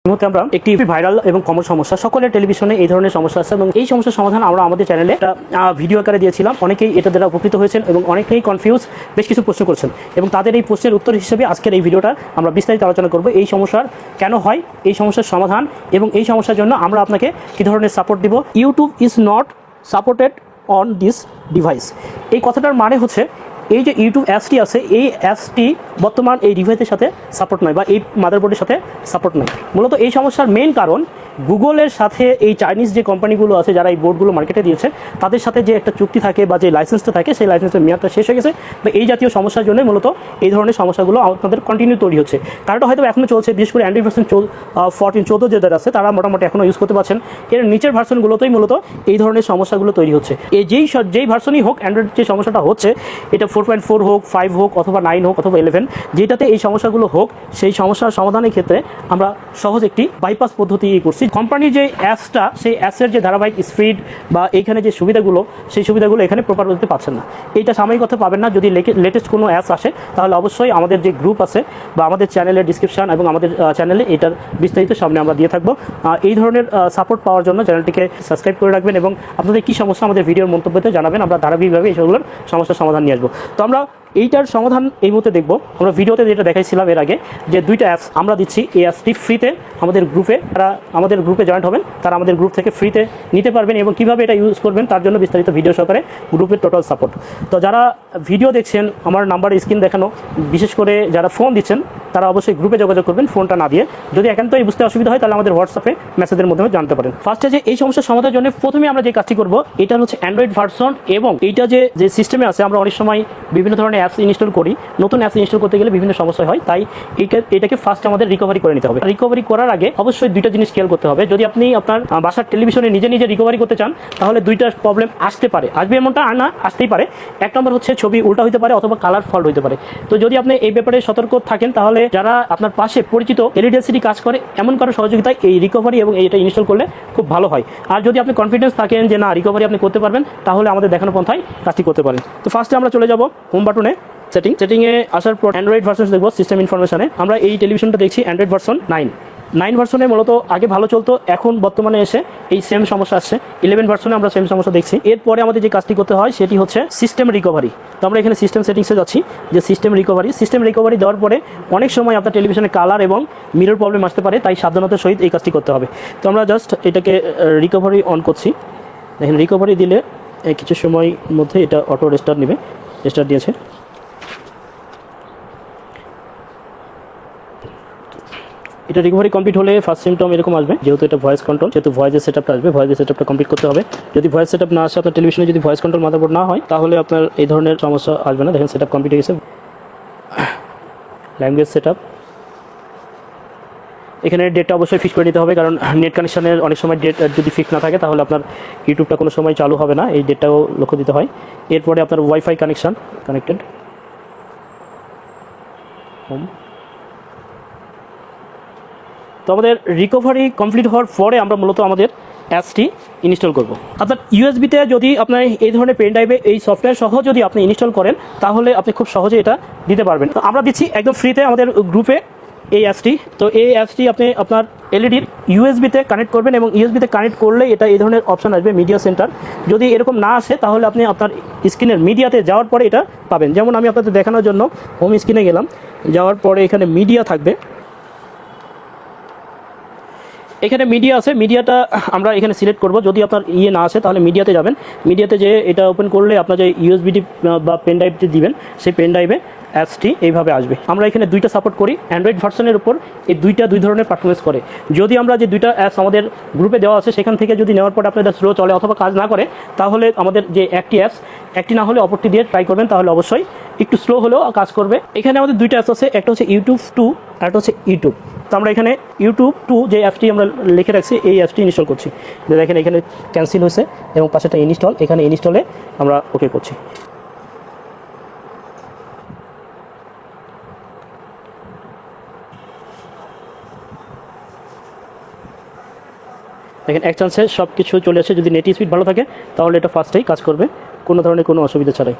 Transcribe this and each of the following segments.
মুহূর্তে আমরা একটি ভাইরাল এবং কমন সমস্যা, সকলের টেলিভিশনে এই ধরনের সমস্যা আছে এবং এই সমস্যার সমাধান আমরা আমাদের চ্যানেলে একটা ভিডিও আকারে দিয়েছিলাম। অনেকেই এটা দ্বারা উপকৃত হয়েছেন এবং অনেকেই কনফিউজ, বেশ কিছু প্রশ্ন করছেন এবং তাদের এই প্রশ্নের উত্তর হিসেবে আজকের এই ভিডিওটা আমরা বিস্তারিত আলোচনা করব। এই সমস্যার কেন হয়, এই সমস্যার সমাধান এবং এই সমস্যার জন্য আমরা আপনাকে কী ধরনের সাপোর্ট দিব। YouTube is not supported on this device. এই কথাটার মানে হচ্ছে এই যে ইউটিউব অ্যাপসটি আছে, এই অ্যাপসটি বর্তমান এই ডিভাইসের সাথে সাপোর্ট নয় বা এই মাদারবোর্ডের সাথে সাপোর্ট নয়। মূলত এই সমস্যার মেইন কারণ গুগলের সাথে এই চাইনিজ যে কোম্পানিগুলো আছে যারা এই বোর্ডগুলো মার্কেটে দিয়েছে, তাদের সাথে যে একটা চুক্তি থাকে বা যে লাইসেন্সটা থাকে, সেই লাইসেন্সের মেয়াদটা শেষ হয়ে গেছে বা এই জাতীয় সমস্যার জন্য মূলত এই ধরনের সমস্যাগুলো আপনাদের কন্টিনিউ তৈরি হচ্ছে। কারণটা হয়তো এখনও চলছে, বিশেষ করে অ্যান্ড্রয়েড ভার্সন 14 যাদের আছে তারা মোটামুটি এখনও ইউজ করতে পারছেন। এর নিচের ভার্সনগুলোতেই মূলত এই ধরনের সমস্যাগুলো তৈরি হচ্ছে। যেই ভার্সনই হোক, অ্যান্ড্রয়েড যে সমস্যাটা হচ্ছে, এটা 4.4 হোক, 5 হোক, অথবা 9 হোক, অথবা 11, যেটাতে এই সমস্যাগুলো হোক, সেই সমস্যার সমাধানের ক্ষেত্রে আমরা সহজ একটি বাইপাস পদ্ধতি করছি। কোম্পানির যে অ্যাপসটা, সেই অ্যাপসের যে ধারাবাহিক স্পিড বা এইখানে যে সুবিধাগুলো, সেই সুবিধাগুলো এখানে প্রপার পদ্ধতিতে পাচ্ছেন না। এইটা সাময়িকতা পাবেন না। যদি লেটেস্ট কোনো অ্যাপস আসে তাহলে অবশ্যই আমাদের যে গ্রুপ আছে বা আমাদের চ্যানেলের ডিসক্রিপশন এবং আমাদের চ্যানেলে এটার বিস্তারিত সামনে আমরা দিয়ে থাকবো। এই ধরনের সাপোর্ট পাওয়ার জন্য চ্যানেলটিকে সাবস্ক্রাইব করে রাখবেন এবং আপনাদের কী সমস্যা আমাদের ভিডিওর মন্তব্যতে জানাবেন। আমরা ধারাবাহিকভাবে এইসবগুলোর সমস্যার সমাধান নিয়ে আসবো। তো আমরা এইটার সমাধান এই মুহূর্তে দেখব। আমরা ভিডিওতে যেটা দেখাইছিলাম এর আগে, যে দুইটা অ্যাপস আমরা দিচ্ছি, এই অ্যাপসটি ফ্রিতে আমাদের গ্রুপে, যারা আমাদের গ্রুপে জয়েন্ট হবেন তারা আমাদের গ্রুপ থেকে ফ্রিতে নিতে পারবেন এবং কীভাবে এটা ইউজ করবেন তার জন্য বিস্তারিত ভিডিও সহকারে গ্রুপের টোটাল সাপোর্ট। তো যারা ভিডিও দেখছেন, আমার নাম্বার স্ক্রিন দেখানো, বিশেষ করে যারা ফোন দিচ্ছেন তারা অবশ্যই গ্রুপে যোগাযোগ করবেন, ফোনটা না দিয়ে। যদি একান্তই বুঝতে অসুবিধা হয় তাহলে আমাদের হোয়াটসঅ্যাপে মেসেজের মাধ্যমে জানতে পারেন। ফার্স্টে যে এই সমস্যার সমাধানের জন্য প্রথমে আমরা যে কাজটি করব, এটা হচ্ছে অ্যান্ড্রয়েড ভার্সন এবং এইটা যে সিস্টেমে আছে, আমরা অনেক সময় বিভিন্ন ধরনের অ্যাপস ইনস্টল করি। নতুন অ্যাপস ইনস্টল করতে গেলে বিভিন্ন সমস্যা হয়, তাই এটাকে ফার্স্ট আমাদের রিকভারি করে নিতে হবে। রিকভারি করার আগে অবশ্যই দুইটা জিনিস খেয়াল করতে হবে। যদি আপনি আপনার বাসার টেলিভিশনে নিজে নিজে রিকভারি করতে চান তাহলে দুইটা প্রবলেম আসতে পারে, আসবে এমনটা আর না, আসতেই পারে। এক নম্বর হচ্ছে ছবি উল্টা হতে পারে অথবা কালার ফল্ট হতে পারে। তো যদি আপনি এই ব্যাপারে সতর্ক থাকেন তাহলে যারা আপনার পাশে পরিচিত এলইডি কাজ করে এমন কারো সহযোগিতায় এই রিকভারি এবং এইটা ইনস্টল করলে খুব ভালো হয়। আর যদি আপনি কনফিডেন্স থাকেন যে না, রিকভারি আপনি করতে পারবেন, তাহলে আমাদের দেখানো পন্থায় কাজটি করতে পারেন। তো ফার্স্টে আমরা চলে যাব হোম বাটনে, সেটিংয়ে আসার পর অ্যান্ড্রয়েড ভার্সন দেখবো। সিস্টেম ইনফরমেশনে আমরা এই টেলিভিশনটা দেখছি অ্যান্ড্রয়েড ভার্সন 9 ভার্সনে মূলত আগে ভালো চলতো, এখন বর্তমানে এসে এই সেম সমস্যা আসছে। 11 ভার্সনে আমরা সেম সমস্যা দেখছি। এরপরে আমাদের যে কাজটি করতে হয় সেটি হচ্ছে সিস্টেম রিকভারি। তো আমরা এখানে সিস্টেম সেটিংসে যাচ্ছি, যে সিস্টেম রিকভারি দেওয়ার পরে অনেক সময় আপনার টেলিভিশনে কালার এবং মিরর প্রবলেম আসতে পারে, তাই সাবধানতার সহিত এই কাজটি করতে হবে। তো আমরা জাস্ট এটাকে রিকভারি অন করছি। দেখেন রিকভারি দিলে কিছু সময়ের মধ্যে এটা অটো রেস্টার্ট নেবে। রেস্টার্ট দিয়েছে। এটা রিকভারি কমপ্লিট হলে ফার্স্ট সিমটম এরকম আসবে, যেহেতু এটা ভয়েস কন্ট্রোল, যেহেতু ভয়েসের সেটআপটা আসবে, ভয়েসের সেটআপটা কমপ্লিট করতে হবে। যদি ভয়েস সেটআপ না আসে, আপনার টেলিভিশনে যদি ভয়েস কন্ট্রোল মাদারবোর্ড না হয়, তাহলে আপনার এই ধরনের সমস্যা আসবে না। দেখেন সেটআপ কমপ্লিট হয়ে গেছে। ল্যাঙ্গুয়েজ সেটআপ, এখানে ডেটটা অবশ্যই ফিক্স করে নিতে হবে, কারণ নেট কানেকশনের অনেক সময় ডেট যদি ফিক্স না থাকে তাহলে আপনার ইউটিউবটা কোনো সময় চালু হবে না, এই ডেটটাও লক্ষ্য দিতে হয়। এরপরে আপনার ওয়াইফাই কানেকশন কানেক্টেড, হোম। তো আমাদের রিকভারি কমপ্লিট হওয়ার পরে আমরা মূলত আমাদের অ্যাপসটি ইনস্টল করব। আপনার ইউএসবিতে যদি আপনার এই ধরনের পেন ড্রাইভে এই সফটওয়্যার সহ যদি আপনি ইনস্টল করেন তাহলে আপনি খুব সহজে এটা দিতে পারবেন। তো আমরা দিচ্ছি একদম ফ্রিতে আমাদের গ্রুপে এই অ্যাপসটি। তো এই অ্যাপসটি আপনি আপনার এলইডির ইউএসবিতে কানেক্ট করবেন এবং ইউএসবিতে কানেক্ট করলে এটা এই ধরনের অপশন আসবে, মিডিয়া সেন্টার। যদি এরকম না আসে তাহলে আপনি আপনার স্ক্রিনের মিডিয়াতে যাওয়ার পরে এটা পাবেন। যেমন আমি আপনাদের দেখানোর জন্য হোম স্ক্রিনে গেলাম, যাওয়ার পরে এখানে মিডিয়া থাকবে, এখানে মিডিয়া আছে। মিডিয়াটা আমরা এখানে সিলেক্ট করব। যদি আপনার না আসে তাহলে মিডিয়াতে যাবেন। মিডিয়াতে যে এটা ওপেন করলে আপনার যে ইউএসবিটি বা পেন ড্রাইভটি দিবেন, সেই পেন ড্রাইভে অ্যাপসটি এইভাবে আসবে। আমরা এখানে দুইটা সাপোর্ট করি অ্যান্ড্রয়েড ভার্সনের উপর। এই দুই ধরনের পারফরমেন্স করে। যদি আমরা যে দুইটা অ্যাপস আমাদের গ্রুপে দেওয়া আছে সেখান থেকে যদি নেওয়ার পর আপনাদের স্লো চলে অথবা কাজ না করে, তাহলে আমাদের যে একটি না হলে অপরটি দিয়ে ট্রাই করবেন, তাহলে অবশ্যই একটু স্লো হলেও কাজ করবে। এখানে আমাদের দুইটা অ্যাপস আছে, একটা হচ্ছে ইউটিউব 2 আর একটা হচ্ছে ইউটিউব। তো আমরা এখানে ইউটিউব 2 যে অ্যাপসটি আমরা লিখে রাখছি, এই অ্যাপসটি ইনস্টল করছি। দেখেন এখানে ক্যান্সেল হয়েছে এবং পাশেটা ইনস্টল, এখানে ইনস্টলে আমরা ওকে করছি। দেখেন এক চান্সে সব কিছু চলে আসে। যদি নেট স্পিড ভালো থাকে তাহলে এটা ফার্স্টেই কাজ করবে, কোনো ধরনের কোনো অসুবিধা ছাড়াই।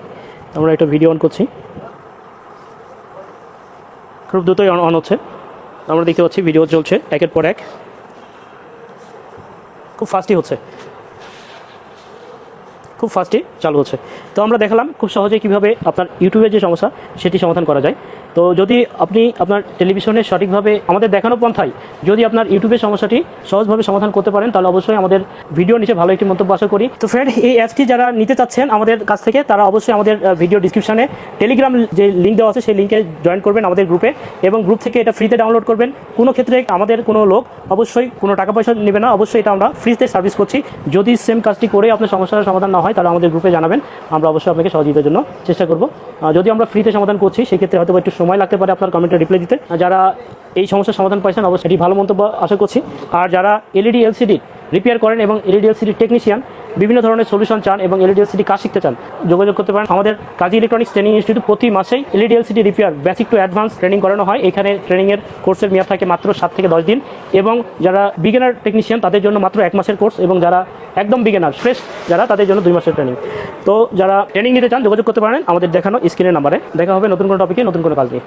আমরা একটা ভিডিও অন করছি, খুব দ্রুতই অন হচ্ছে। আমরা দেখতে পাচ্ছি ভিডিও চলছে একের পর এক, খুব ফাস্টই চালু হচ্ছে। তো আমরা দেখালাম খুব সহজেই কীভাবে আপনার ইউটিউবের যে সমস্যা সেটি সমাধান করা যায়। তো যদি আপনি আপনার টেলিভিশনে সঠিকভাবে আমাদের দেখানো পন্থায় যদি আপনার ইউটিউবের সমস্যাটি সহজভাবে সমাধান করতে পারেন, তাহলে অবশ্যই আমাদের ভিডিও নিচে ভালো একটি মন্তব্য আশা করি। তো ফ্রেন্ড, এই অ্যাপটি যারা নিতে চাচ্ছেন আমাদের কাছ থেকে, তারা অবশ্যই আমাদের ভিডিও ডিসক্রিপশনে টেলিগ্রাম যে লিঙ্ক দেওয়া আছে সেই লিঙ্কে জয়েন করবেন আমাদের গ্রুপে, এবং গ্রুপ থেকে এটা ফ্রিতে ডাউনলোড করবেন। কোনো ক্ষেত্রে আমাদের কোনো লোক অবশ্যই কোনো টাকা পয়সা নেবে না, অবশ্যই এটা আমরা ফ্রিতে সার্ভিস করছি। যদি সেম কাজটি করে আপনার সমস্যার সমাধান না হয়, তাহলে আমাদের গ্রুপে জানাবেন, আমরা অবশ্যই আপনাকে সহযোগিতার জন্য চেষ্টা করব। যদি আমরা ফ্রিতে সমাধান করছি, সেক্ষেত্রে হয়তো একটু সময় লাগতে পারে আপনার কমেন্টে রিপ্লাই দিতে। যারা এই সমস্যার সমাধান পাইছেন অবশ্যই এটি ভালো মন্তব্য আশা করছি। আর যারা এলইডি এলসিডি রিপেয়ার করেন এবং এলইডি এলসিডি টেকনিশিয়ান বিভিন্ন ধরনের সলিউশন চান এবং এলইডি এলসিডি কাজ শিখতে চান, যোগাযোগ করতে পারেন আমাদের কাজী ইলেকট্রনিক্স ট্রেনিং ইনস্টিটিউট। প্রতি মাসেই LED LCD repair basic to advance training করানো হয়। এখানে ট্রেনিংয়ের কোর্সের মেয়াদ থাকে মাত্র 7 থেকে 10 দিন, এবং যারা বিগিনার টেকনিশিয়ান তাদের জন্য মাত্র 1 মাসের কোর্স, এবং যারা একদম বিগিনার ফ্রেশ যারা, তাদের জন্য 2 মাসের ট্রেনিং। তো যারা ট্রেনিং নিতে চান যোগাযোগ করতে পারেন আমাদের দেখানো স্ক্রিনের নাম্বারে। দেখা হবে নতুন কোনো টপিকে নতুন কোনো কাজ নিয়ে।